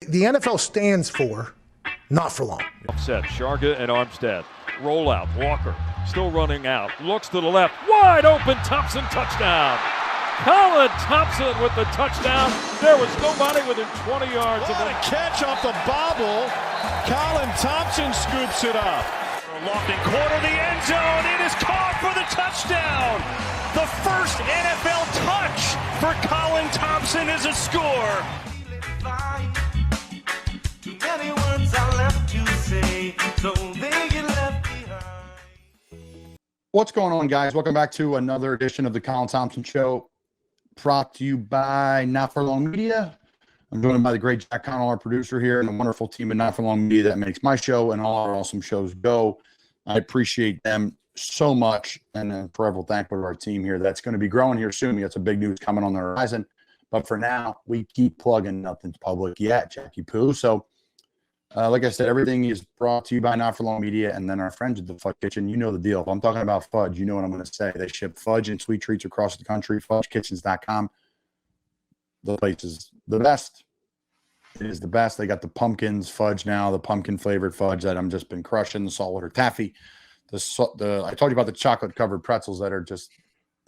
The NFL stands for not for long. Set, Sharga and Armstead. Roll out, Walker still running out. Looks to the left, wide open, Thompson touchdown. Colin Thompson with the touchdown. There was nobody within 20 yards of What a catch off the bobble. Colin Thompson scoops it up. Lofting corner, the end zone. It is caught for the touchdown. The first NFL touch for Colin Thompson is a score. Many words are left to say, so they get left behind. What's going on, guys? Welcome back to another edition of the Colin Thompson Show, brought to you by Not For Long Media. I'm joined by the great Jack Connell, our producer here, and the wonderful team at Not For Long Media that makes my show and all our awesome shows go. I appreciate them so much, and I'm forever thankful to our team here. That's going to be growing here soon. We got some big news coming on the horizon, but for now, we keep plugging nothing's public yet, Jackie Poo. So, like I said, everything is brought to you by Not For Long Media and then our friends at the Fudge Kitchen. You know the deal. If I'm talking about Fudge, you know what I'm going to say. They ship fudge and sweet treats across the country. FudgeKitchens.com. The place is the best. It is the best. They got the pumpkins fudge now, the pumpkin flavored fudge that I'm just been crushing, the saltwater taffy. I told you about the chocolate covered pretzels that are just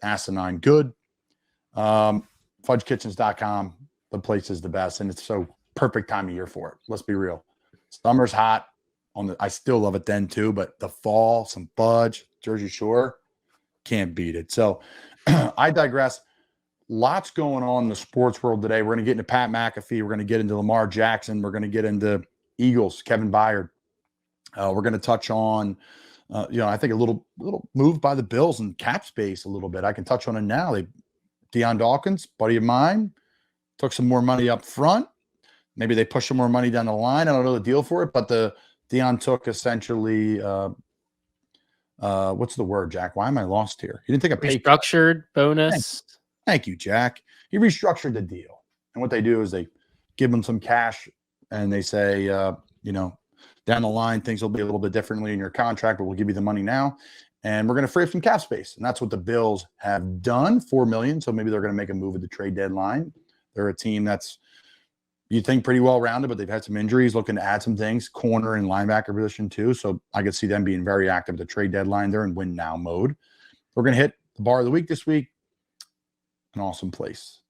asinine good. FudgeKitchens.com. The place is the best, and it's so perfect time of year for it. Let's be real. Summer's hot. I still love it then too, but the fall, some fudge, Jersey Shore, can't beat it. So I digress. Lots going on in the sports world today. We're going to get into Pat McAfee. We're going to get into Lamar Jackson. We're going to get into Eagles, Kevin Byard. We're going to touch on, I think a little move by the Bills and cap space a little bit. I can touch on it now. Deion Dawkins, buddy of mine, took some more money up front. Maybe they push some more money down the line. I don't know the deal for it, but Deion took essentially, what's the word, Jack? Why am I lost here? He didn't take a pay cut. Restructured bonus. Thank you, Jack. He restructured the deal. And what they do is they give them some cash and they say, down the line, things will be a little bit differently in your contract, but we'll give you the money now. And we're going to free up some cap space. And that's what the Bills have done, $4 million. So maybe they're going to make a move at the trade deadline. They're a team that's, you think, pretty well rounded, but they've had some injuries, looking to add some things, corner and linebacker position too. So I could see them being very active at the trade deadline. They're in win now mode. We're going to hit the bar of the week this week. An awesome place.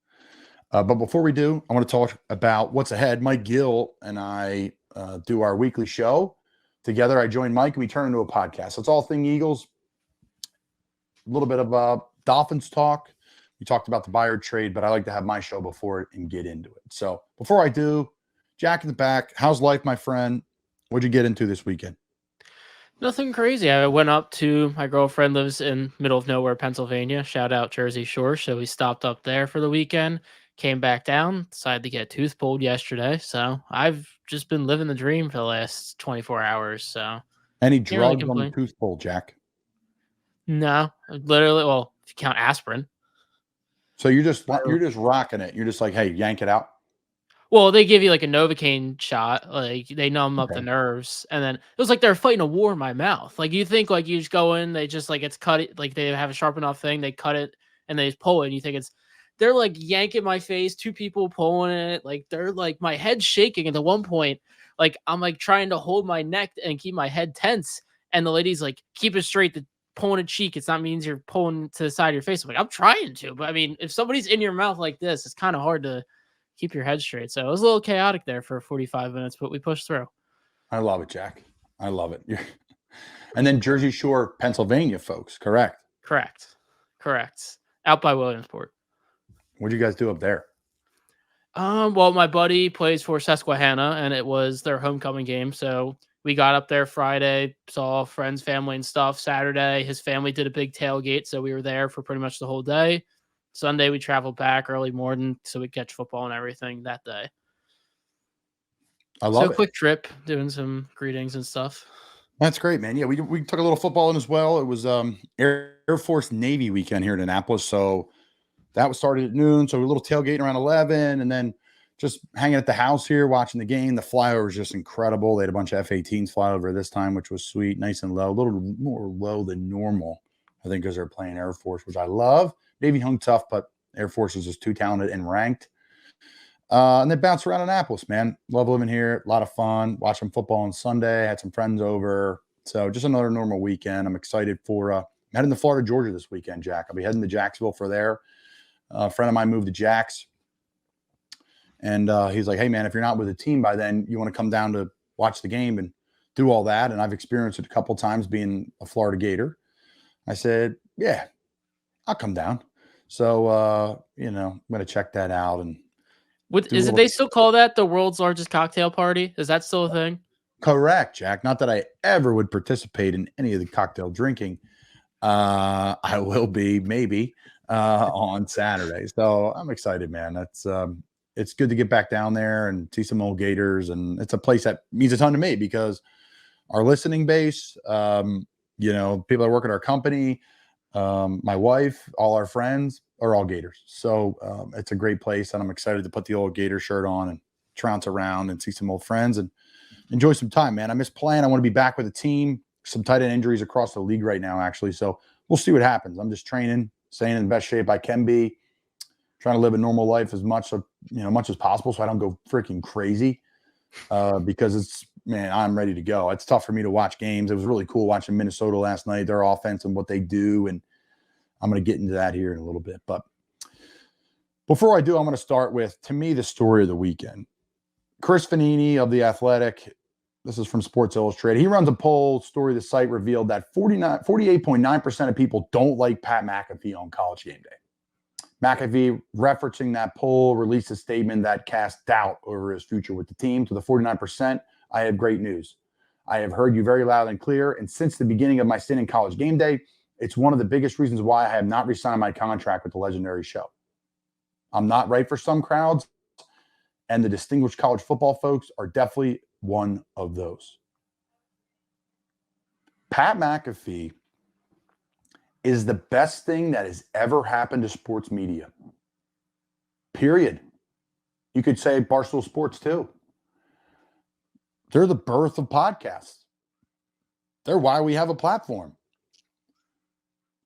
But before we do, I want to talk about what's ahead. Mike Gill and I do our weekly show together. I joined Mike and we turn into a podcast. So it's all thing Eagles, a little bit of Dolphins talk. We talked about the Byard trade, but I like to have my show before it and get into it. So before I do, Jack in the back, how's life, my friend? What'd you get into this weekend? Nothing crazy. I went up to, my girlfriend lives in middle of nowhere, Pennsylvania. Shout out Jersey Shore. So we stopped up there for the weekend, came back down, decided to get a tooth pulled yesterday. So I've just been living the dream for the last 24 hours. So any drugs on the tooth pull, Jack? No, literally. Well, if you count aspirin. So you're just rocking it. You're just like, hey, yank it out. Well, they give you like a Novocaine shot, like they numb up the nerves, and then it was like they're fighting a war in my mouth. Like you think like you just go in, they just like it's cut it, like they have a sharp enough thing, they cut it and they just pull it, and you think they're like yanking my face, two people pulling it, like they're like my head's shaking. And at one point, like I'm like trying to hold my neck and keep my head tense, and the lady's like, keep it straight. Pulling a cheek, it's not means you're pulling to the side of your face. I'm like, I'm trying to, but I mean, if somebody's in your mouth like this, it's kind of hard to keep your head straight. So it was a little chaotic there for 45 minutes, but we pushed through. I love it, Jack. I love it. And then Jersey Shore, Pennsylvania, folks, correct? Correct. Out by Williamsport. What'd you guys do up there? Well, my buddy plays for Susquehanna, and it was their homecoming game, so we got up there Friday, saw friends, family, and stuff. Saturday, his family did a big tailgate, so we were there for pretty much the whole day. Sunday, we traveled back early morning, so we catch football and everything that day. I love it. So quick trip, doing some greetings and stuff. That's great, man. Yeah, we took a little football in as well. It was Air Force Navy weekend here in Annapolis, so that was started at noon. So a little tailgating around 11, and then just hanging at the house here, watching the game. The flyover was just incredible. They had a bunch of F-18s fly over this time, which was sweet, nice and low, a little more low than normal, I think, because they're playing Air Force, which I love. Navy hung tough, but Air Force was just too talented and ranked. And then bounce around Annapolis, man. Love living here. A lot of fun. Watching football on Sunday. Had some friends over. So just another normal weekend. I'm excited for I'm heading to Florida, Georgia this weekend, Jack. I'll be heading to Jacksonville for there. A friend of mine moved to Jax. And he's like, hey, man, if you're not with a team by then, you want to come down to watch the game and do all that. And I've experienced it a couple times being a Florida Gator. I said, yeah, I'll come down. So, I'm going to check that out. And They still call that the world's largest cocktail party? Is that still a thing? Correct, Jack. Not that I ever would participate in any of the cocktail drinking. I will be maybe on Saturday. So I'm excited, man. That's it's good to get back down there and see some old Gators. And it's a place that means a ton to me because our listening base, people that work at our company, my wife, all our friends are all Gators. So it's a great place. And I'm excited to put the old Gator shirt on and trounce around and see some old friends and enjoy some time, man. I miss playing. I want to be back with the team. Some tight end injuries across the league right now, actually. So we'll see what happens. I'm just training, staying in the best shape I can be, trying to live a normal life as much as possible so I don't go freaking crazy because I'm ready to go. It's tough for me to watch games. It was really cool watching Minnesota last night, their offense and what they do. And I'm going to get into that here in a little bit. But before I do, I'm going to start with, to me, the story of the weekend. Chris Fanini of The Athletic, this is from Sports Illustrated. He runs a poll. Story of the site revealed that 48.9% of people don't like Pat McAfee on College Game Day. McAfee, referencing that poll, released a statement that cast doubt over his future with the team. To the 49%, I have great news. I have heard you very loud and clear, and since the beginning of my stint in College Game Day, it's one of the biggest reasons why I have not re-signed my contract with the legendary show. I'm not right for some crowds, and the distinguished college football folks are definitely one of those. Pat McAfee is the best thing that has ever happened to sports media. Period. You could say Barstool Sports too. They're the birth of podcasts. They're why we have a platform.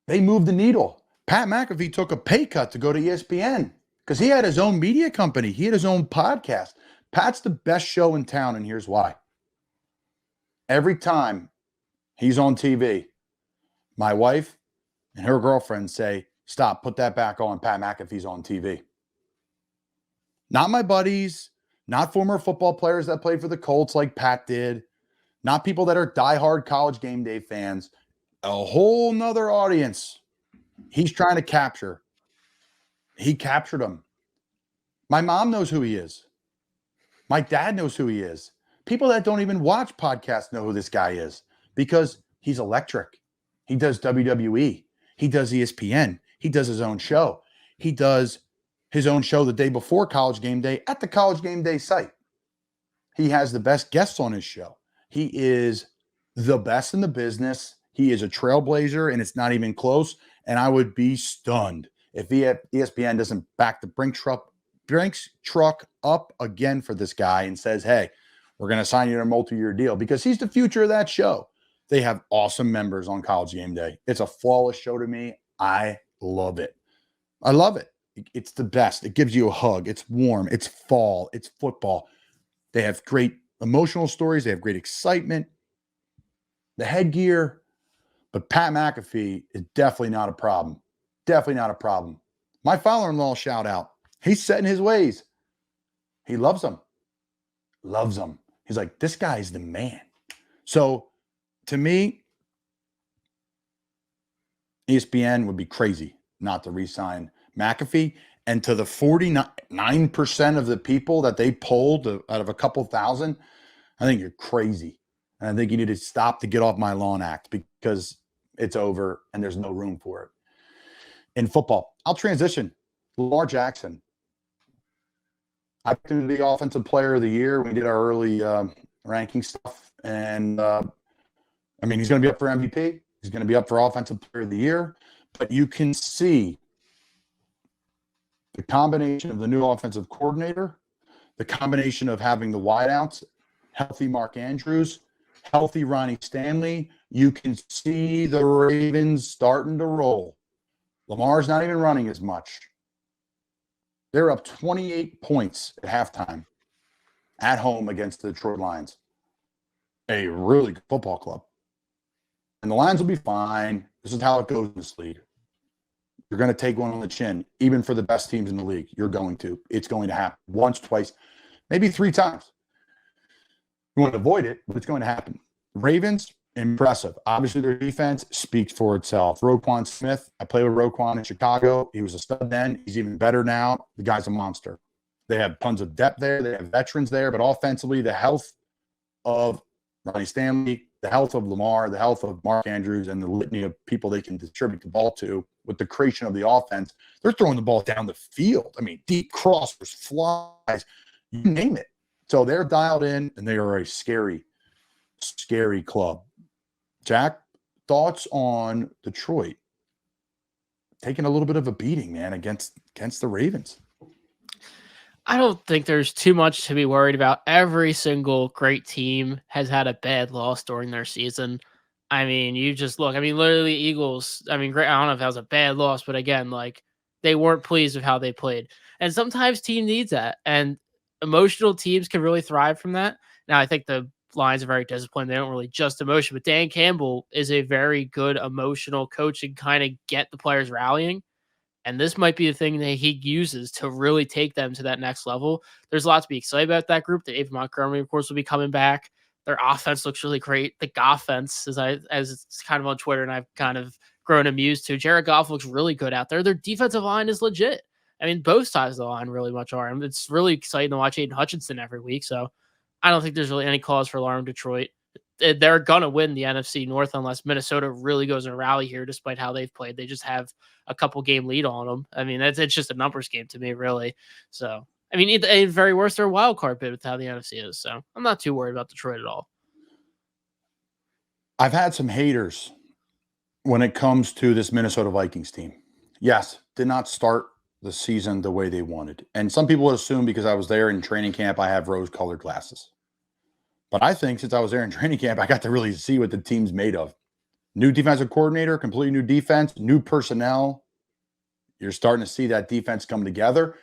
They moved the needle. Pat McAfee took a pay cut to go to ESPN because he had his own media company. He had his own podcast. Pat's the best show in town, and here's why. Every time he's on TV, my wife and her girlfriend say, stop, put that back on. Pat McAfee's on TV. Not my buddies, not former football players that played for the Colts like Pat did, not people that are diehard College Game Day fans, a whole nother audience he's trying to capture. He captured them. My mom knows who he is. My dad knows who he is. People that don't even watch podcasts know who this guy is because he's electric. He does WWE. He does ESPN. He does his own show. He does his own show the day before College Game Day at the College Game Day site. He has the best guests on his show. He is the best in the business. He is a trailblazer, and it's not even close. And I would be stunned if ESPN doesn't back the Brinks truck up again for this guy and says, hey, we're going to sign you to a multi-year deal because he's the future of that show. They have awesome members on College Game Day. It's a flawless show to me. I love it. I love it. It's the best. It gives you a hug. It's warm. It's fall. It's football. They have great emotional stories. They have great excitement. The headgear. But Pat McAfee is definitely not a problem. Definitely not a problem. My father-in-law, shout out. He's set in his ways. He loves them. Loves them. He's like, this guy's the man. So to me, ESPN would be crazy not to re-sign McAfee. And to the 49% of the people that they polled out of a couple thousand, I think you're crazy. And I think you need to stop the Get Off My Lawn Act because it's over and there's no room for it. In football, I'll transition. Lamar Jackson. I picked him to be Offensive Player of the Year. We did our early ranking stuff. And, he's going to be up for MVP. He's going to be up for Offensive Player of the Year. But you can see the combination of the new offensive coordinator, the combination of having the wideouts, healthy Mark Andrews, healthy Ronnie Stanley. You can see the Ravens starting to roll. Lamar's not even running as much. They're up 28 points at halftime at home against the Detroit Lions, a really good football club. And the Lions will be fine. This is how it goes in this league. You're going to take one on the chin, even for the best teams in the league. You're going to. It's going to happen once, twice, maybe 3 times. You want to avoid it, but it's going to happen. Ravens, impressive. Obviously, their defense speaks for itself. Roquan Smith, I played with Roquan in Chicago. He was a stud then. He's even better now. The guy's a monster. They have tons of depth there. They have veterans there. But offensively, the health of Ronnie Stanley, the health of Lamar, the health of Mark Andrews, and the litany of people they can distribute the ball to with the creation of the offense, they're throwing the ball down the field. I mean, deep crossers, flies, you name it. So they're dialed in, and they are a scary, scary club. Jack, thoughts on Detroit taking a little bit of a beating, man, against the Ravens? I don't think there's too much to be worried about. Every single great team has had a bad loss during their season. I mean, you just look. I mean, literally, Eagles. I mean, great. I don't know if that was a bad loss, but again, like they weren't pleased with how they played. And sometimes team needs that, and emotional teams can really thrive from that. Now, I think the Lions are very disciplined. They don't really just emotion, but Dan Campbell is a very good emotional coach and kind of get the players rallying. And this might be the thing that he uses to really take them to that next level. There's a lot to be excited about that group. The David Montgomery, of course, will be coming back. Their offense looks really great. The Goffense, as it's kind of on Twitter, and I've kind of grown amused to. Jared Goff looks really good out there. Their defensive line is legit. I mean, both sides of the line really much are. And it's really exciting to watch Aiden Hutchinson every week. So I don't think there's really any cause for alarm in Detroit. They're going to win the NFC North unless Minnesota really goes in a rally here, despite how they've played. They just have a couple game lead on them. I mean, it's just a numbers game to me, really. So, I mean, at very worst, they're a wild card bid with how the NFC is. So I'm not too worried about Detroit at all. I've had some haters when it comes to this Minnesota Vikings team. Yes, did not start the season the way they wanted. And some people would assume because I was there in training camp, I have rose-colored glasses. But I think since I was there in training camp, I got to really see what the team's made of. New defensive coordinator, completely new defense, new personnel. You're starting to see that defense come together.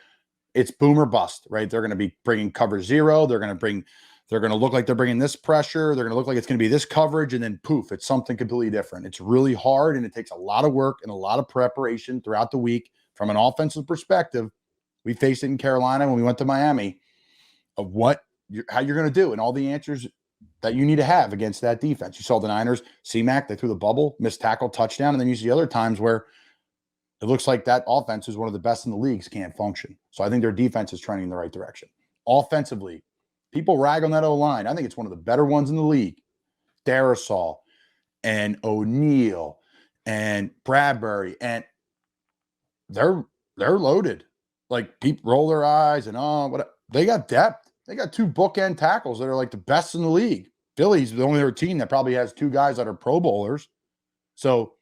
It's boom or bust, right? They're going to be bringing cover 0. They're going to look like they're bringing this pressure. They're going to look like it's going to be this coverage, and then poof, it's something completely different. It's really hard, and it takes a lot of work and a lot of preparation throughout the week. From an offensive perspective, we faced it in Carolina when we went to Miami of how you're going to do and all the answers that you need to have against that defense. You saw the Niners, C-Mac, they threw the bubble, missed tackle, touchdown, and then you see other times where it looks like that offense is one of the best in the leagues, can't function. So I think their defense is trending in the right direction. Offensively, people rag on that O-line. I think it's one of the better ones in the league. Darrisaw and O'Neal and Bradbury, and they're loaded. Like, people roll their eyes and they got depth. They got 2 bookend tackles that are like the best in the league. Philly's the only other team that probably has 2 guys that are Pro Bowlers. So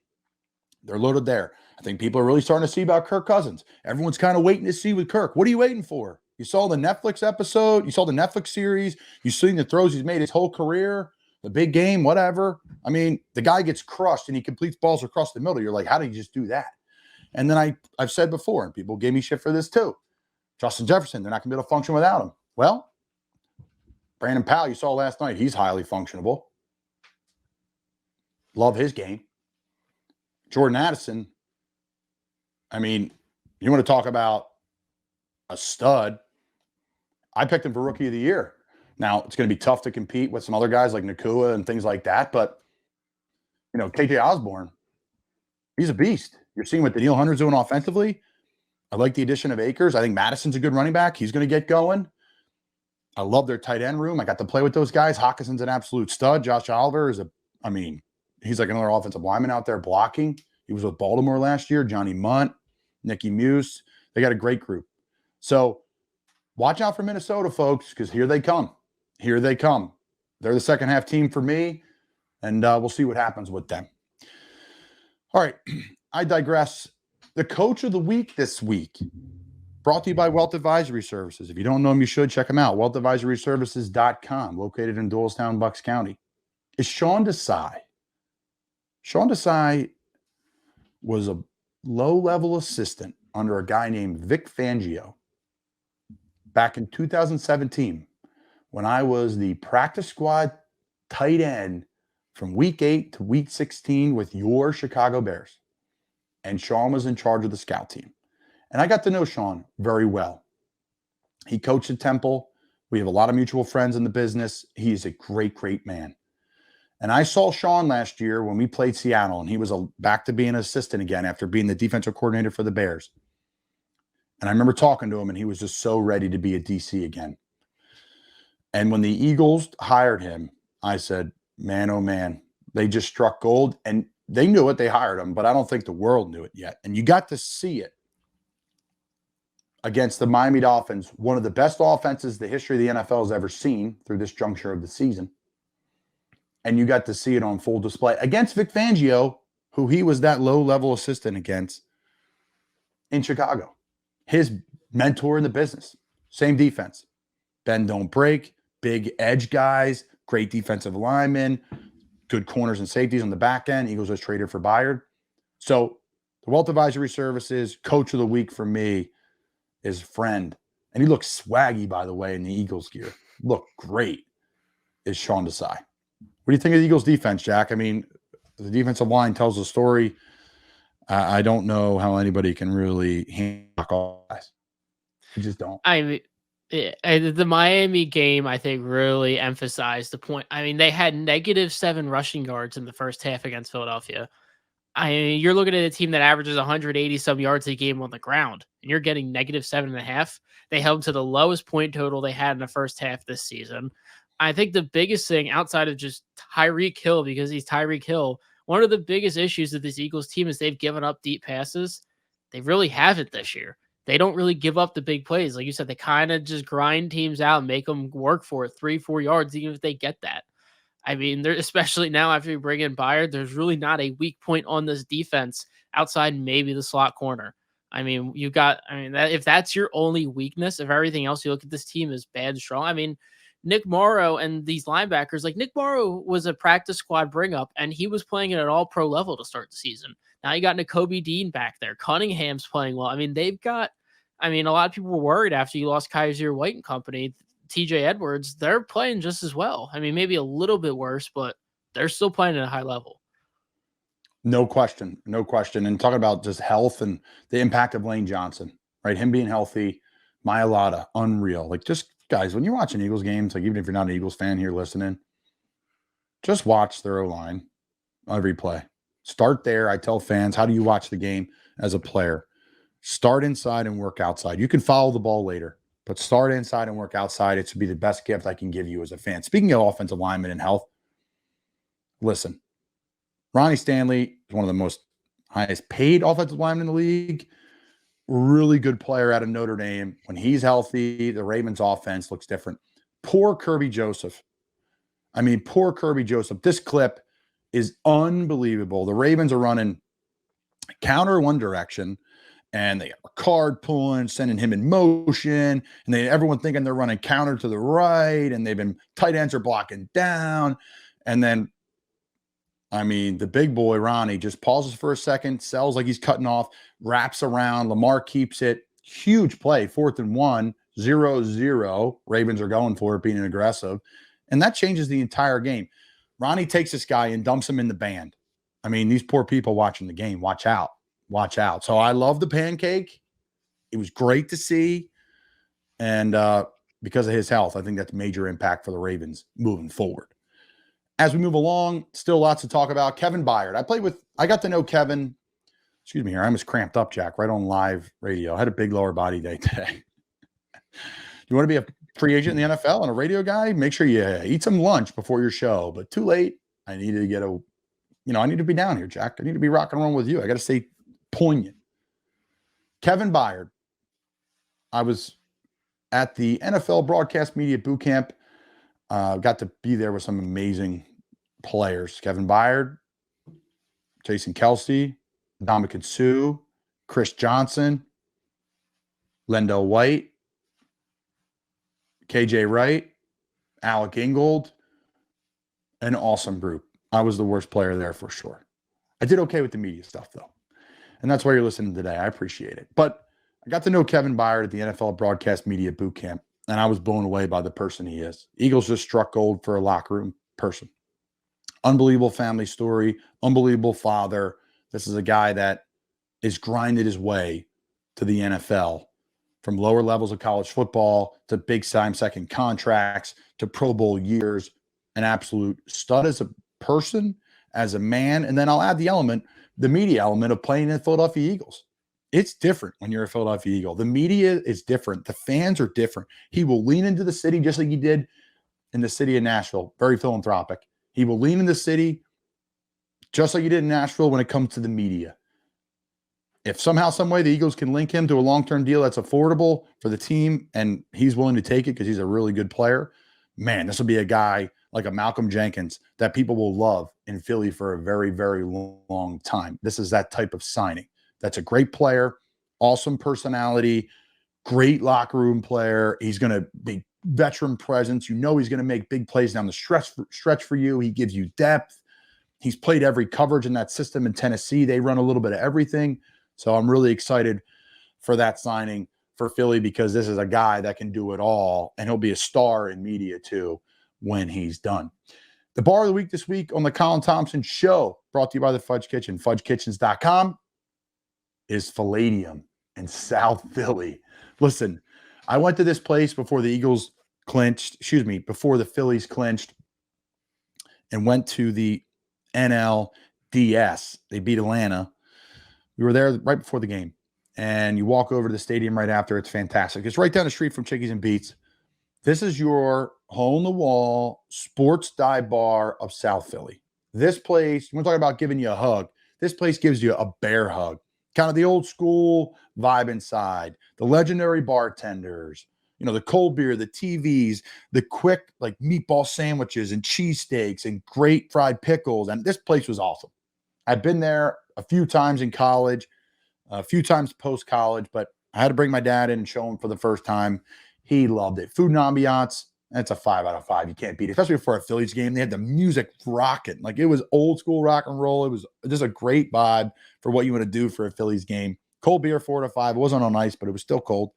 they're loaded there. I think people are really starting to see about Kirk Cousins. Everyone's kind of waiting to see with Kirk. What are you waiting for? You saw the Netflix episode. You saw the Netflix series. You've seen the throws he's made his whole career, the big game, whatever. I mean, the guy gets crushed and he completes balls across the middle. You're like, how did you just do that? And then I've said before, and people gave me shit for this too, Justin Jefferson, they're not going to be able to function without him. Well, Brandon Powell, you saw last night, he's highly functionable. Love his game. Jordan Addison, I mean, you want to talk about a stud. I picked him for Rookie of the Year. Now, it's going to be tough to compete with some other guys like Nakua and things like that, but, KJ Osborne, he's a beast. You're seeing what Daniil Hunter's doing offensively. I like the addition of Akers. I think Madison's a good running back. He's going to get going. I love their tight end room. I got to play with those guys. Hawkinson's an absolute stud. Josh Oliver he's like another offensive lineman out there blocking. He was with Baltimore last year. Johnny Munt, Nicky Muse. They got a great group. So watch out for Minnesota, folks, because here they come. Here they come. They're the second half team for me, and we'll see what happens with them. All right, I digress. The coach of the week this week, brought to you by Wealth Advisory Services. If you don't know them, you should check them out. WealthAdvisoryServices.com, located in Doylestown, Bucks County, is Sean Desai. Sean Desai was a low-level assistant under a guy named Vic Fangio back in 2017 when I was the practice squad tight end from week 8 to week 16 with your Chicago Bears. And Sean was in charge of the scout team. And I got to know Sean very well. He coached at Temple. We have a lot of mutual friends in the business. He is a great, great man. And I saw Sean last year when we played Seattle, and he was back to being an assistant again after being the defensive coordinator for the Bears. And I remember talking to him, and he was just so ready to be a DC again. And when the Eagles hired him, I said, man, oh man, they just struck gold. And they knew it. They hired him, but I don't think the world knew it yet. And you got to see it against the Miami Dolphins, one of the best offenses the history of the NFL has ever seen through this juncture of the season. And you got to see it on full display against Vic Fangio, who he was that low-level assistant against in Chicago. His mentor in the business. Same defense. Bend, don't break. Big edge guys. Great defensive linemen. Good corners and safeties on the back end. Eagles was traded for Byard. So the Wealth Advisory Services Coach of the Week for me is friend. And he looks swaggy, by the way, in the Eagles gear. Look great. Is Sean Desai. What do you think of the Eagles defense, Jack? I mean, the defensive line tells a story. I don't know how anybody can really handle all guys. You just don't. I mean, the Miami game, I think, really emphasized the point. I mean, they had -7 rushing yards in the first half against Philadelphia. I mean, you're looking at a team that averages 180 some yards a game on the ground, and you're getting -7.5. They held to the lowest point total they had in the first half this season. I think the biggest thing outside of just Tyreek Hill, because he's Tyreek Hill, one of the biggest issues of this Eagles team is they've given up deep passes. They really haven't this year. They don't really give up the big plays. Like you said, they kind of just grind teams out and make them work for it 3-4 yards, even if they get that. I mean, especially now after you bring in Byard, there's really not a weak point on this defense outside maybe the slot corner. I mean, if that's your only weakness, if everything else you look at this team is bad and strong. I mean, Nick Morrow and these linebackers, like Nick Morrow was a practice squad bring up, and he was playing at an all pro level to start the season. Now you got Nakobe Dean back there. Cunningham's playing well. I mean, a lot of people were worried after you lost Kaiser White and company. TJ Edwards, they're playing just as well. I mean, maybe a little bit worse, but they're still playing at a high level. No question. No question. And talking about just health and the impact of Lane Johnson, right? Him being healthy, Mailata, unreal. Like, just guys, when you're watching Eagles games, like even if you're not an Eagles fan here listening, just watch their O-line on every play. Start there. I tell fans, how do you watch the game as a player? Start inside and work outside. You can follow the ball later, but start inside and work outside. It should be the best gift I can give you as a fan. Speaking of offensive linemen and health, listen, Ronnie Stanley is one of the most highest paid offensive linemen in the league. Really good player out of Notre Dame. When he's healthy, the Ravens offense looks different. Poor Kirby Joseph. I mean, poor Kirby Joseph. This clip is unbelievable. The Ravens are running counter one direction, and they have a card pulling, sending him in motion, and everyone thinking they're running counter to the right, and tight ends are blocking down. And then, I mean, the big boy, Ronnie, just pauses for a second, sells like he's cutting off, wraps around. Lamar keeps it. Huge play, 4th and 1, 0-0. Ravens are going for it, being aggressive. And that changes the entire game. Ronnie takes this guy and dumps him in the band. I mean, these poor people watching the game, watch out. Watch out. So I love the pancake. It was great to see. And because of his health, I think that's major impact for the Ravens moving forward. As we move along, still lots to talk about. Kevin Byard. I got to know Kevin. Excuse me here. I almost cramped up, Jack, right on live radio. I had a big lower body day today. You want to be a free agent in the NFL and a radio guy? Make sure you eat some lunch before your show. But too late. I needed to get I need to be down here, Jack. I need to be rocking around with you. I got to stay poignant. Kevin Byard. I was at the NFL Broadcast Media Boot Camp. Got to be there with some amazing players. Kevin Byard, Jason Kelsey, Ndamukong Suh, Chris Johnson, Lendell White, KJ Wright, Alec Ingold. An awesome group. I was the worst player there for sure. I did okay with the media stuff, though. And that's why you're listening today. I appreciate it. But I got to know Kevin Byard at the NFL Broadcast Media Boot Camp, and I was blown away by the person he is. Eagles just struck gold for a locker room person. Unbelievable family story, unbelievable father. This is a guy that is grinded his way to the NFL from lower levels of college football to big time second contracts to Pro Bowl years. An absolute stud as a person, as a man. And then I'll add the media element of playing in the Philadelphia Eagles. It's different when you're a Philadelphia Eagle. The media is different. The fans are different. He will lean into the city just like he did in the city of Nashville. Very philanthropic. He will lean in the city just like he did in Nashville when it comes to the media. If somehow, some way the Eagles can link him to a long-term deal that's affordable for the team and he's willing to take it because he's a really good player, man, this will be a guy like a Malcolm Jenkins that people will love in Philly for a very, very long time. This is that type of signing. That's a great player, awesome personality, great locker room player. He's going to be veteran presence. You know he's going to make big plays down the stretch for you. He gives you depth. He's played every coverage in that system in Tennessee. They run a little bit of everything. So I'm really excited for that signing for Philly because this is a guy that can do it all, and he'll be a star in media too when he's done. The bar of the week this week on the Colin Thompson Show, brought to you by the Fudge Kitchen, fudgekitchens.com, is Palladium in South Philly. Listen, I went to this place before the Eagles before the Phillies clinched and went to the NLDS. They beat Atlanta. We were there right before the game, and you walk over to the stadium right after. It's fantastic. It's right down the street from Chickies and Beats. This is your hole-in-the-wall sports dive bar of South Philly. This place, we're talking about giving you a hug. This place gives you a bear hug. Kind of the old school vibe inside. The legendary bartenders, the cold beer, the TVs, the quick like meatball sandwiches and cheesesteaks and great fried pickles. And this place was awesome. I've been there a few times in college, a few times post-college, but I had to bring my dad in and show him for the first time. He loved it. Food and ambiance, that's a 5 out of 5. You can't beat it, especially for a Phillies game. They had the music rocking. Like, it was old school rock and roll. It was just a great vibe for what you want to do for a Phillies game. Cold beer, 4 out of 5. It wasn't on ice, but it was still cold.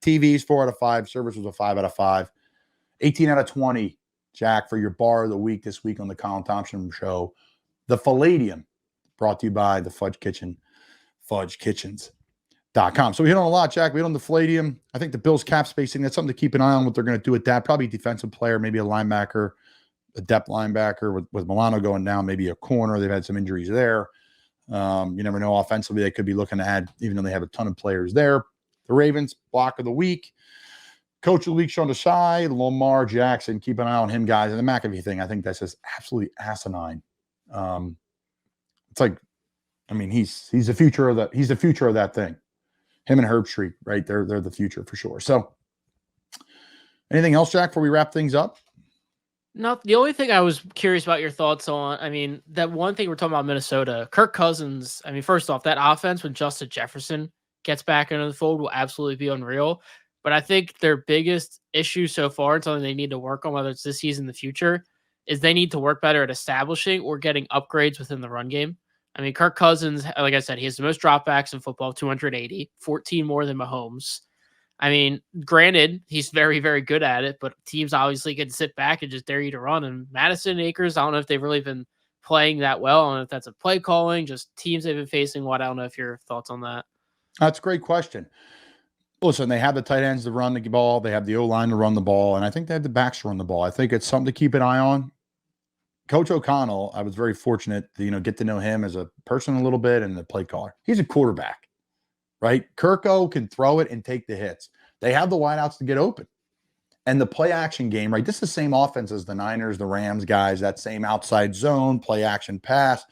TVs, 4 out of 5. Service was a 5 out of 5. 18 out of 20, Jack, for your bar of the week this week on the Colin Thompson Show. The Palladium, brought to you by the Fudge Kitchen, fudgekitchens.com. So we hit on a lot, Jack. We hit on the Palladium. I think the Bills cap spacing, that's something to keep an eye on what they're going to do with that. Probably a defensive player, maybe a linebacker, a depth linebacker with Milano going down, maybe a corner. They've had some injuries there. You never know. Offensively, they could be looking to add, even though they have a ton of players there. The Ravens, block of the week. Coach of the week, Sean Desai, Lamar Jackson. Keep an eye on him, guys. And the McAfee thing, I think that's just absolutely asinine. It's like, I mean, he's the future of that thing. Him and Herb Street, right? They're the future for sure. So, anything else, Jack, before we wrap things up? No, the only thing I was curious about your thoughts on, I mean, that one thing we're talking about Minnesota, Kirk Cousins. I mean, first off, that offense when Justin Jefferson gets back into the fold will absolutely be unreal. But I think their biggest issue so far, and something they need to work on, whether it's this season, in the future, is they need to work better at establishing or getting upgrades within the run game. I mean, Kirk Cousins, like I said, he has the most dropbacks in football, 280, 14 more than Mahomes. I mean, granted, he's very, very good at it, but teams obviously can sit back and just dare you to run. And Madison and Akers, I don't know if they've really been playing that well. I don't know if that's a play calling, just teams they've been facing. I don't know if your thoughts on that. That's a great question. Listen, they have the tight ends to run the ball. They have the O-line to run the ball. And I think they have the backs to run the ball. I think it's something to keep an eye on. Coach O'Connell, I was very fortunate to, get to know him as a person a little bit and the play caller. He's a quarterback, right? Kirko can throw it and take the hits. They have the wideouts to get open. And the play action game, right? This is the same offense as the Niners, the Rams guys, that same outside zone, play action pass.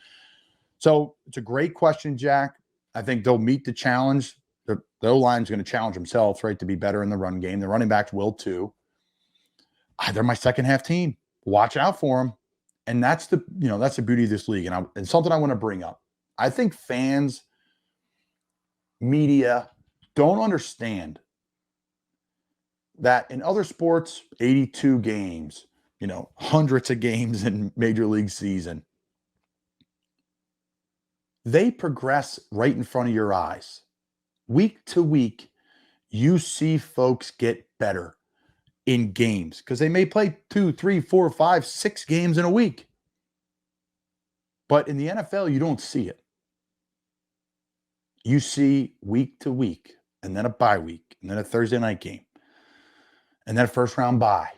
So it's a great question, Jack. I think they'll meet the challenge. The O-line is going to challenge themselves, right, to be better in the run game. The running backs will too. They're my second half team. Watch out for them. And that's the beauty of this league. And something I want to bring up. I think fans, media don't understand that in other sports, 82 games, hundreds of games in Major League season, they progress right in front of your eyes. Week to week, you see folks get better in games because they may play 2, 3, 4, 5, 6 games in a week. But in the NFL, you don't see it. You see week to week, and then a bye week, and then a Thursday night game, and then a first round bye.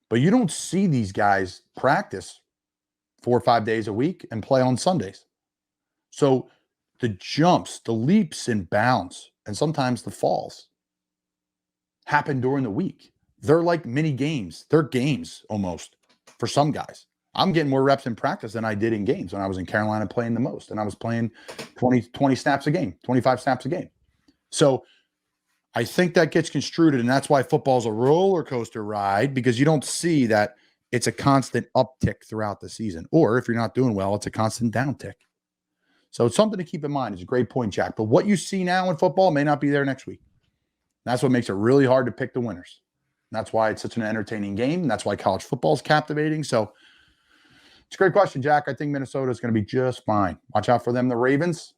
But you don't see these guys practice 4 or 5 days a week and play on Sundays. So the jumps, the leaps and bounds, and sometimes the falls happen during the week. They're like mini games. They're games almost for some guys. I'm getting more reps in practice than I did in games when I was in Carolina playing the most. And I was playing 20 snaps a game, 25 snaps a game. So I think that gets construed, and that's why football's a roller coaster ride, because you don't see that it's a constant uptick throughout the season. Or if you're not doing well, it's a constant downtick. So it's something to keep in mind. It's a great point, Jack. But what you see now in football may not be there next week. That's what makes it really hard to pick the winners. And that's why it's such an entertaining game. And that's why college football is captivating. So it's a great question, Jack. I think Minnesota is going to be just fine. Watch out for them, the Ravens.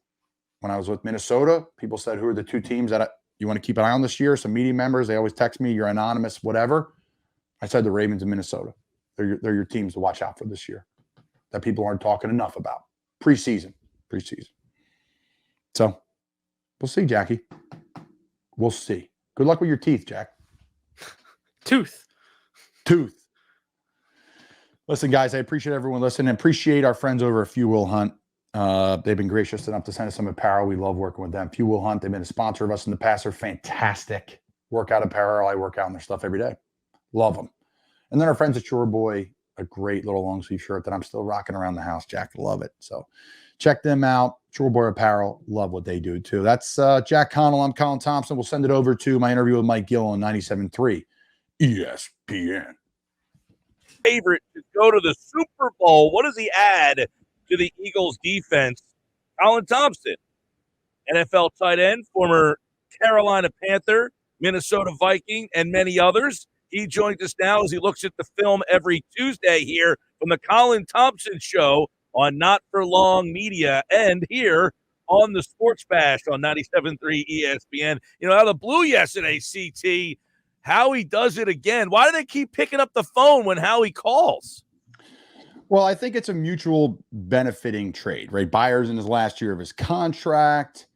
When I was with Minnesota, people said, who are the 2 teams that you want to keep an eye on this year? Some media members, they always text me, you're anonymous, whatever. I said the Ravens and Minnesota. They're your teams to watch out for this year that people aren't talking enough about. Preseason. So we'll see, Jackie. We'll see. Good luck with your teeth, Jack. Tooth. Listen, guys, I appreciate everyone listening. Appreciate our friends over at Few Will Hunt. They've been gracious enough to send us some apparel. We love working with them. Few Will Hunt, they've been a sponsor of us in the past. They're fantastic workout apparel. I work out in their stuff every day. Love them. And then our friends at Shore Boy, a great little long sleeve shirt that I'm still rocking around the house, Jack. Love it. So check them out. Shore Boy Apparel. Love what they do, too. That's Jack Connell. I'm Colin Thompson. We'll send it over to my interview with Mike Gill on 97.3 ESPN. Favorite to go to the Super Bowl. What does he add to the Eagles defense? Colin Thompson, NFL tight end, former Carolina Panther, Minnesota Viking, and many others. He joins us now as he looks at the film every Tuesday here from the Colin Thompson Show on Not For Long Media and here on the Sports Bash on 97.3 ESPN. You know, out of the blue yesterday, CT, Howie does it again. Why do they keep picking up the phone when Howie calls? Well, I think it's a mutual benefiting trade, right? Byard's in his last year of his contract.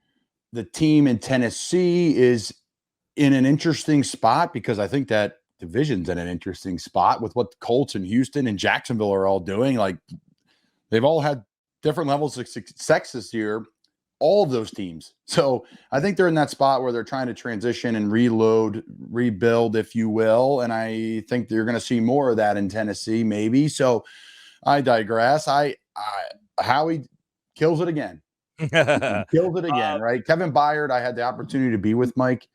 The team in Tennessee is in an interesting spot because I think that division's in an interesting spot with what the Colts and Houston and Jacksonville are all doing. Like, they've all had different levels of success this year, all of those teams. So I think they're in that spot where they're trying to transition and rebuild, if you will. And I think you're going to see more of that in Tennessee, maybe. So I digress. Howie kills it again. Kills it again, right? Kevin Byard, I had the opportunity to be with Mike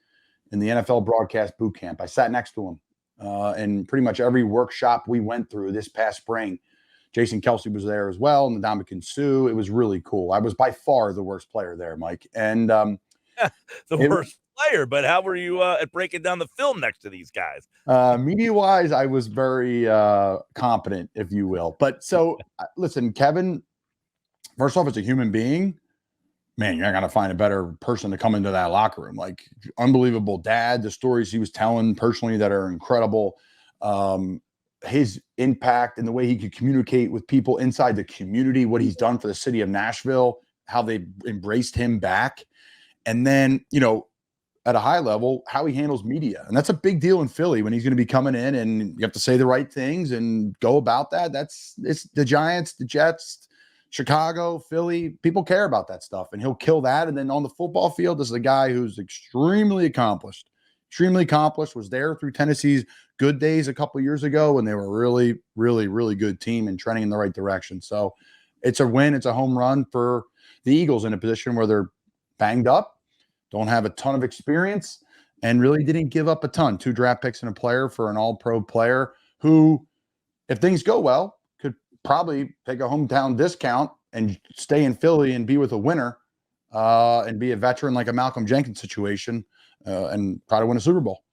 in the NFL broadcast boot camp. I sat next to him. And pretty much every workshop we went through this past spring, Jason Kelsey was there as well, and Ndamukong Suh. It was really cool. I was by far the worst player there, Mike. And worst player, but how were you at breaking down the film next to these guys? Media-wise, I was very competent, if you will. But so, listen, Kevin, first off, as a human being, man, you're not going to find a better person to come into that locker room. Like, unbelievable dad, the stories he was telling personally that are incredible. His impact and the way he could communicate with people inside the community, what he's done for the city of Nashville, how they embraced him back. And then, you know, at a high level, how he handles media. And that's a big deal in Philly when he's going to be coming in and you have to say the right things and go about that. It's the Giants, the Jets, Chicago, Philly, people care about that stuff, and he'll kill that. And then on the football field, this is a guy who's extremely accomplished, was there through Tennessee's good days a couple of years ago when they were a really, really, really good team and trending in the right direction. So it's a win. It's a home run for the Eagles in a position where they're banged up, don't have a ton of experience, and really didn't give up a ton. 2 draft picks and a player for an all-pro player who, if things go well, could probably take a hometown discount and stay in Philly and be with a winner and be a veteran like a Malcolm Jenkins situation and try to win a Super Bowl.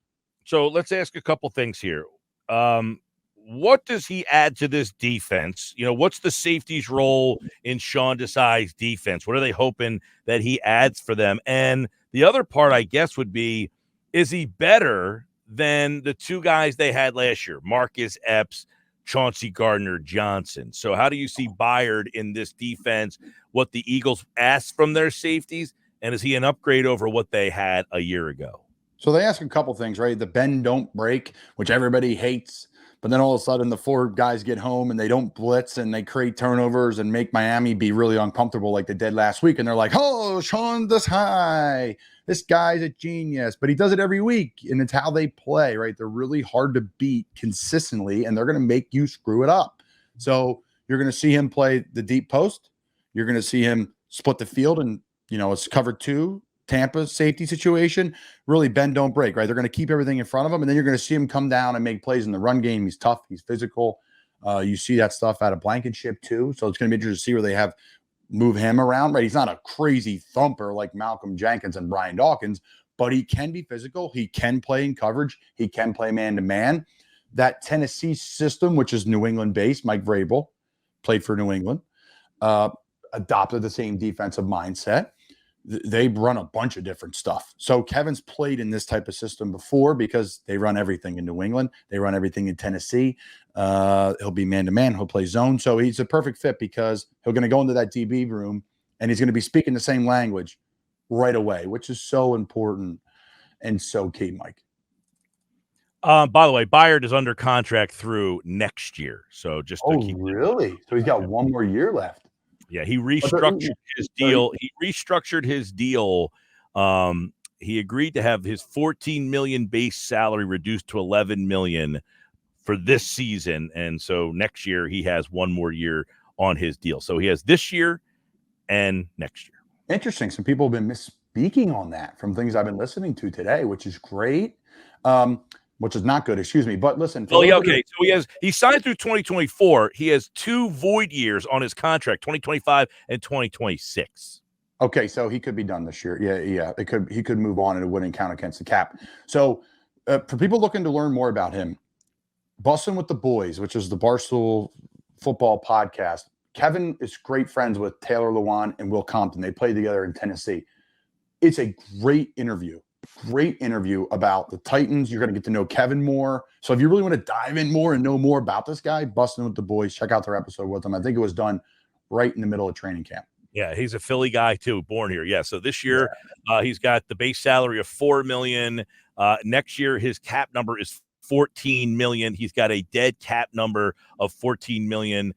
So let's ask a couple things here. What does he add to this defense? You know, what's the safety's role in Sean Desai's defense? What are they hoping that he adds for them? And the other part, I guess, would be, is he better than the two guys they had last year, Marcus Epps, Chauncey Gardner-Johnson? So how do you see Byard in this defense, what the Eagles asked from their safeties, and is he an upgrade over what they had a year ago? So they ask a couple things, right? The bend don't break, which everybody hates. But then all of a sudden the four guys get home and they don't blitz and they create turnovers and make Miami be really uncomfortable like they did last week. And they're like, oh, Sean Desai, this guy's a genius. But he does it every week, and it's how they play, right? They're really hard to beat consistently, and they're going to make you screw it up. So you're going to see him play the deep post. You're going to see him split the field, and, it's cover two. Tampa safety situation, really bend, don't break, right? They're going to keep everything in front of him, and then you're going to see him come down and make plays in the run game. He's tough. He's physical. You see that stuff out of Blankenship too. So it's going to be interesting to see where they move him around, right? He's not a crazy thumper like Malcolm Jenkins and Brian Dawkins, but he can be physical. He can play in coverage. He can play man-to-man. That Tennessee system, which is New England based, Mike Vrabel played for New England, adopted the same defensive mindset. They run a bunch of different stuff. So Kevin's played in this type of system before because they run everything in New England. They run everything in Tennessee. He'll be man-to-man. He'll play zone. So he's a perfect fit because he's going to go into that DB room and he's going to be speaking the same language right away, which is so important and so key, Mike. By the way, Byard is under contract through next year. So just to keep really? So he's got one more year left. Yeah, he restructured his deal. He agreed to have his $14 million base salary reduced to $11 million for this season, and so next year he has one more year on his deal. So he has this year and next year. Interesting. Some people have been misspeaking on that from things I've been listening to today, which is great. Which is not good, excuse me. But listen. Oh, yeah, okay. So he signed through 2024. He has 2 void years on his contract, 2025 and 2026. Okay, so he could be done this year. Yeah. He could move on and it wouldn't count against the cap. So for people looking to learn more about him, Bussin' with the Boys, which is the Barstool football podcast. Kevin is great friends with Taylor Lewan and Will Compton. They played together in Tennessee. It's a great interview. Great interview about the Titans. You're going to get to know Kevin more. So if you really want to dive in more and know more about this guy, Bustin' with the Boys, check out their episode with him. I think it was done right in the middle of training camp. Yeah, he's a Philly guy too, born here. Yeah, so this year he's got the base salary of $4 million. Next year his cap number is $14 million. He's got a dead cap number of $14 million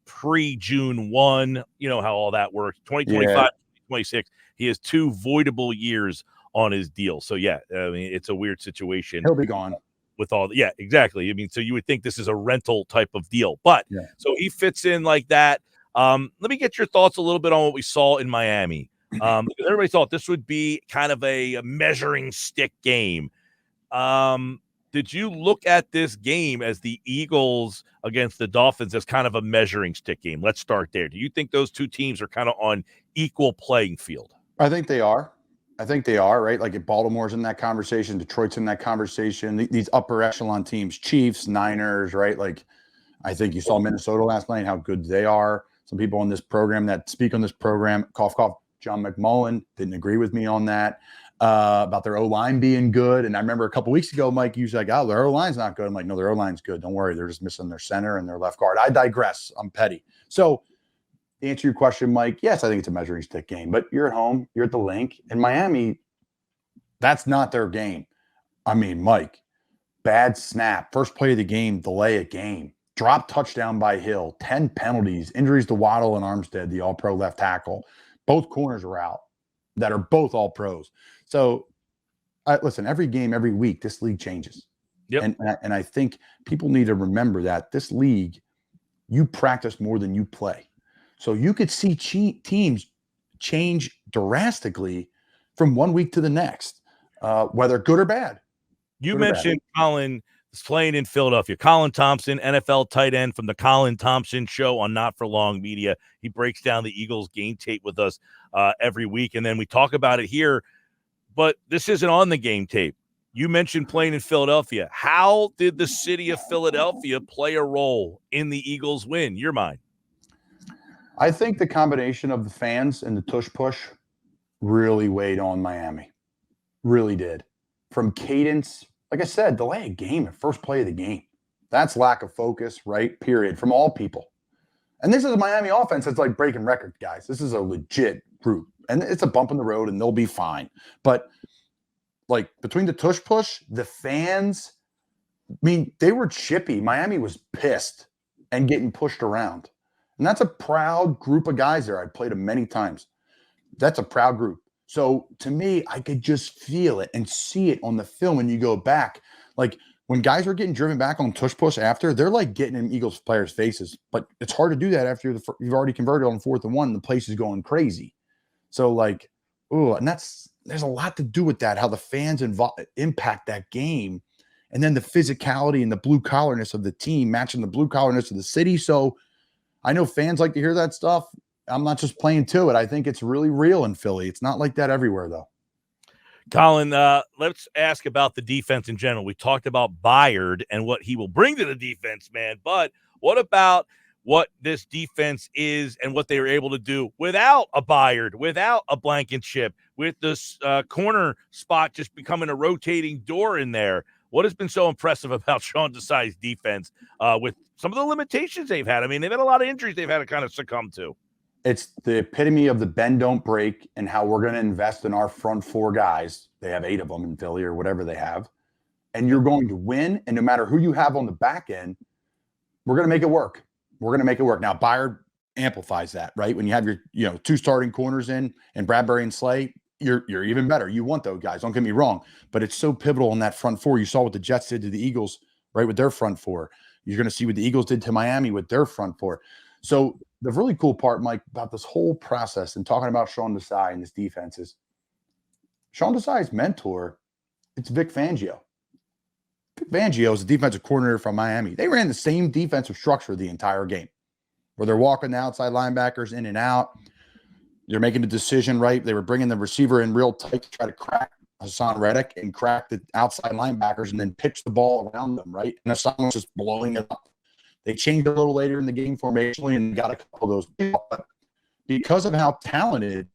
pre-June 1. You know how all that works. 2025, 2026. He has 2 voidable years on his deal. So yeah, I mean, it's a weird situation. He'll be gone with all. Yeah, exactly. I mean, so you would think this is a rental type of deal, but so he fits in like that. Let me get your thoughts a little bit on what we saw in Miami. Everybody thought this would be kind of a measuring stick game. Did you look at this game as the Eagles against the Dolphins as kind of a measuring stick game? Let's start there. Do you think those two teams are kind of on equal playing field? I think they are. Right? Like if Baltimore's in that conversation, Detroit's in that conversation, these upper echelon teams, Chiefs, Niners, right? Like I think you saw Minnesota last night, how good they are. Some people on this program that speak on this program, cough, John McMullen didn't agree with me on that about their O-line being good. And I remember a couple weeks ago, Mike, you was like, oh, their O-line's not good. I'm like, no, their O-line's good. Don't worry. They're just missing their center and their left guard. I digress. I'm petty. So to answer your question, Mike, yes, I think it's a measuring stick game, but you're at home, you're at the Link. In Miami, that's not their game. I mean, Mike, bad snap, first play of the game, delay a game, drop touchdown by Hill, 10 penalties, injuries to Waddle and Armstead, the all-pro left tackle. Both corners are out that are both all-pros. So, listen, every game, every week, this league changes. Yep. And I think people need to remember that this league, you practice more than you play. So you could see teams change drastically from one week to the next, whether good or bad. You mentioned Colin is playing in Philadelphia. Colin Thompson, NFL tight end from the Colin Thompson Show on Not For Long Media. He breaks down the Eagles game tape with us every week, and then we talk about it here. But this isn't on the game tape. You mentioned playing in Philadelphia. How did the city of Philadelphia play a role in the Eagles' win? Your mind? I think the combination of the fans and the tush push really weighed on Miami. Really did. from cadence. Like I said, delay a game at first play of the game. That's lack of focus, right? Period. From all people. And this is a Miami offense that's like breaking records, guys. This is a legit group. And it's a bump in the road, and they'll be fine. But, like, between the tush push, the fans, I mean, they were chippy. Miami was pissed and getting pushed around. And that's a proud group of guys there. I've played them many times. That's a proud group. So, to me, I could just feel it and see it on the film when you go back. Like, when guys were getting driven back on tush push after, they're like getting in Eagles players' faces. But it's hard to do that after you've already converted on 4th and 1 and the place is going crazy. So, like, and there's a lot to do with that, how the fans impact that game. And then the physicality and the blue-collarness of the team matching the blue-collarness of the city. So, I know fans like to hear that stuff. I'm not just playing to it. I think it's really real in Philly. It's not like that everywhere, though. Colin, let's ask about the defense in general. We talked about Byard and what he will bring to the defense, man. But what about what this defense is and what they were able to do without a Byard, without a Blankenship, with this corner spot just becoming a rotating door in there? What has been so impressive about Sean Desai's defense with some of the limitations they've had? I mean, they've had a lot of injuries they've had to kind of succumb to. It's the epitome of the bend, don't break, and how we're going to invest in our front 4 guys. They have 8 of them in Philly or whatever they have. And you're going to win. And no matter who you have on the back end, we're going to make it work. We're going to make it work. Now, Byard amplifies that, right? When you have your 2 starting corners in and Bradbury and Slay, you're even better. You want those guys. Don't get me wrong. But it's so pivotal in that front 4. You saw what the Jets did to the Eagles, right, with their front 4. You're going to see what the Eagles did to Miami with their front 4. So the really cool part, Mike, about this whole process and talking about Sean Desai and his defense is Sean Desai's mentor, it's Vic Fangio. Vic Fangio is a defensive coordinator from Miami. They ran the same defensive structure the entire game, where they're walking the outside linebackers in and out. They're making a decision, right? They were bringing the receiver in real tight to try to crack Hassan Reddick and crack the outside linebackers and then pitch the ball around them, right? And Hassan was just blowing it up. They changed a little later in the game formationally and got a couple of those. But because of how talented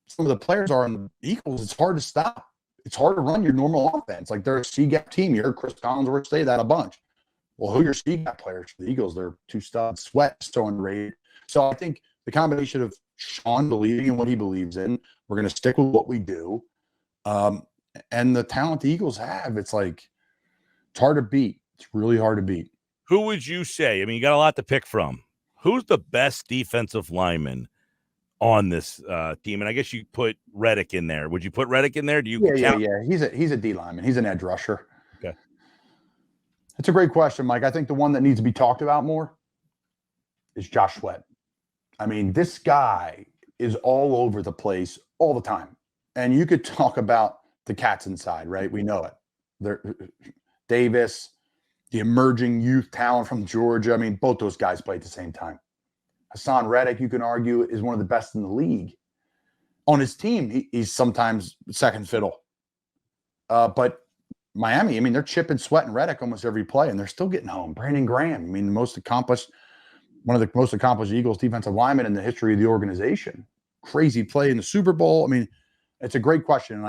some of the players are in the Eagles, it's hard to stop. It's hard to run your normal offense. Like, they're a C-gap team. You heard Chris Collinsworth say that a bunch. Well, who are your C-gap players for the Eagles? They're 2 studs. Sweat so underrated. So I think the combination of Sean believing in what he believes in, we're going to stick with what we do, and the talent the Eagles have, it's hard to beat. It's really hard to beat. Who would you say? I mean, you got a lot to pick from. Who's the best defensive lineman on this team? And I guess you put Reddick in there. Would you put Reddick in there? Do you count? Yeah. He's a D lineman. He's an edge rusher. Okay. That's a great question, Mike. I think the one that needs to be talked about more is Josh Sweat. I mean, this guy is all over the place all the time. And you could talk about the cats inside, right? We know it. Davis, the emerging youth talent from Georgia. I mean, both those guys play at the same time. Hassan Reddick, you can argue, is one of the best in the league. On his team, he's sometimes second fiddle. But Miami, I mean, they're chipping Sweat and Reddick almost every play, and they're still getting home. Brandon Graham, I mean, one of the most accomplished Eagles defensive linemen in the history of the organization. Crazy play in the Super Bowl. I mean, it's a great question.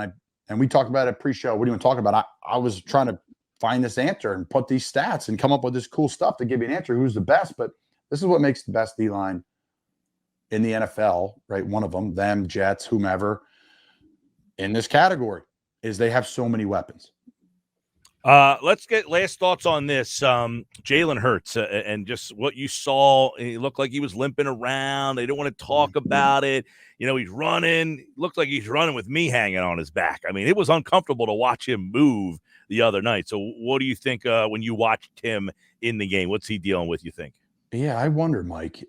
And we talked about it pre-show. What do you want to talk about? I was trying to find this answer and put these stats and come up with this cool stuff to give you an answer who's the best. But this is what makes the best D-line in the NFL, right? One of them, Jets, whomever, in this category, is they have so many weapons. Let's get last thoughts on this. Jalen Hurts and just what you saw. He looked like he was limping around. They don't want to talk about it. He's running. Looked like he's running with me hanging on his back. I mean, it was uncomfortable to watch him move the other night. So what do you think when you watched him in the game? What's he dealing with, you think? Yeah, I wonder, Mike.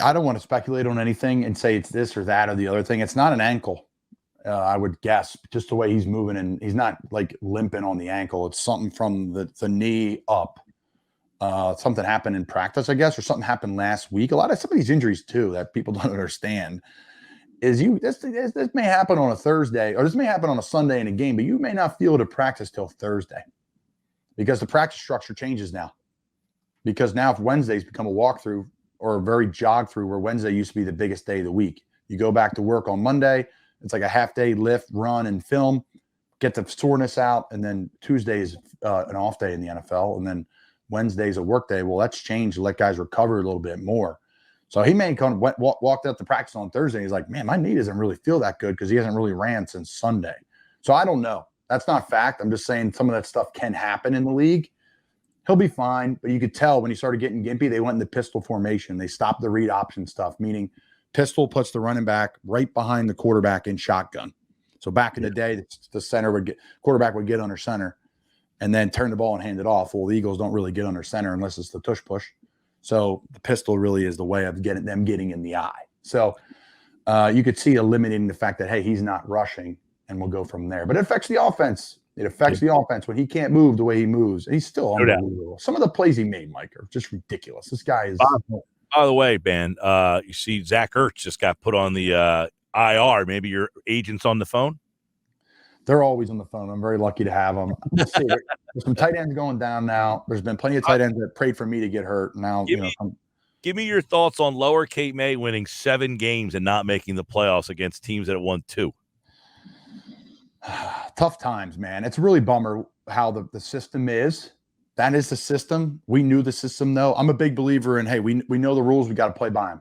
I don't want to speculate on anything and say it's this or that or the other thing. It's not an ankle. I would guess, just the way he's moving, and he's not like limping on the ankle. It's something from the knee up. Something happened in practice, I guess, or something happened last week. Some of these injuries too that people don't understand is this may happen on a Thursday, or this may happen on a Sunday in a game, but you may not feel it at practice till Thursday because the practice structure changes now. Because now if Wednesdays become a walkthrough or a very jog through, where Wednesday used to be the biggest day of the week, you go back to work on Monday. It's like a half day lift, run, and film. get the soreness out, and then Tuesday is an off day in the NFL, and then Wednesday's a work day. Well, that's changed to let guys recover a little bit more. So he may kind of walked out to practice on Thursday. He's like, man, my knee doesn't really feel that good because he hasn't really ran since Sunday. So I don't know. That's not fact. I'm just saying some of that stuff can happen in the league. He'll be fine, but you could tell when he started getting gimpy, they went into pistol formation. They stopped the read option stuff, meaning pistol puts the running back right behind the quarterback in shotgun. So back in the day, the quarterback would get under center and then turn the ball and hand it off. Well, the Eagles don't really get under center unless it's the tush push. So the pistol really is the way of getting in the eye. So you could see eliminating the fact that, hey, he's not rushing, and we'll go from there. But it affects the offense. It affects the offense when he can't move the way he moves. He's still unbelievable. Some of the plays he made, Mike, are just ridiculous. This guy is. By the way, Ben, you see Zach Ertz just got put on the IR. Maybe your agent's on the phone? They're always on the phone. I'm very lucky to have them. There's some tight ends going down now. There's been plenty of tight ends that prayed for me to get hurt. Now, Give me your thoughts on Lower Cape May winning 7 games and not making the playoffs against teams that have won 2. Tough times, man. It's really bummer how the system is. That is the system. We knew the system, though. I'm a big believer in, hey, we know the rules. We got to play by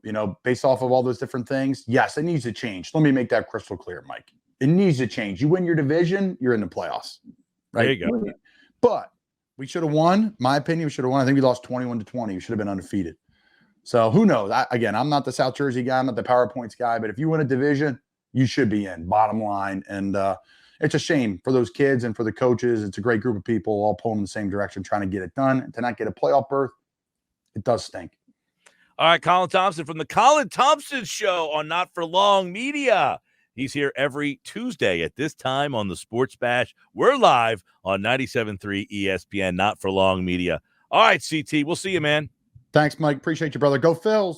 them. Based off of all those different things. Yes, it needs to change. Let me make that crystal clear, Mike. It needs to change. You win your division, you're in the playoffs. Right? There you go. But we should have won. My opinion, we should have won. I think we lost 21-20. We should have been undefeated. So who knows? Again, I'm not the South Jersey guy. I'm not the PowerPoints guy. But if you win a division, you should be in, bottom line. And it's a shame for those kids and for the coaches. It's a great group of people all pulling in the same direction, trying to get it done. And to not get a playoff berth, it does stink. All right, Colin Thompson from the Colin Thompson Show on Not For Long Media. He's here every Tuesday at this time on the Sports Bash. We're live on 97.3 ESPN, Not For Long Media. All right, CT, we'll see you, man. Thanks, Mike. Appreciate you, brother. Go Phils.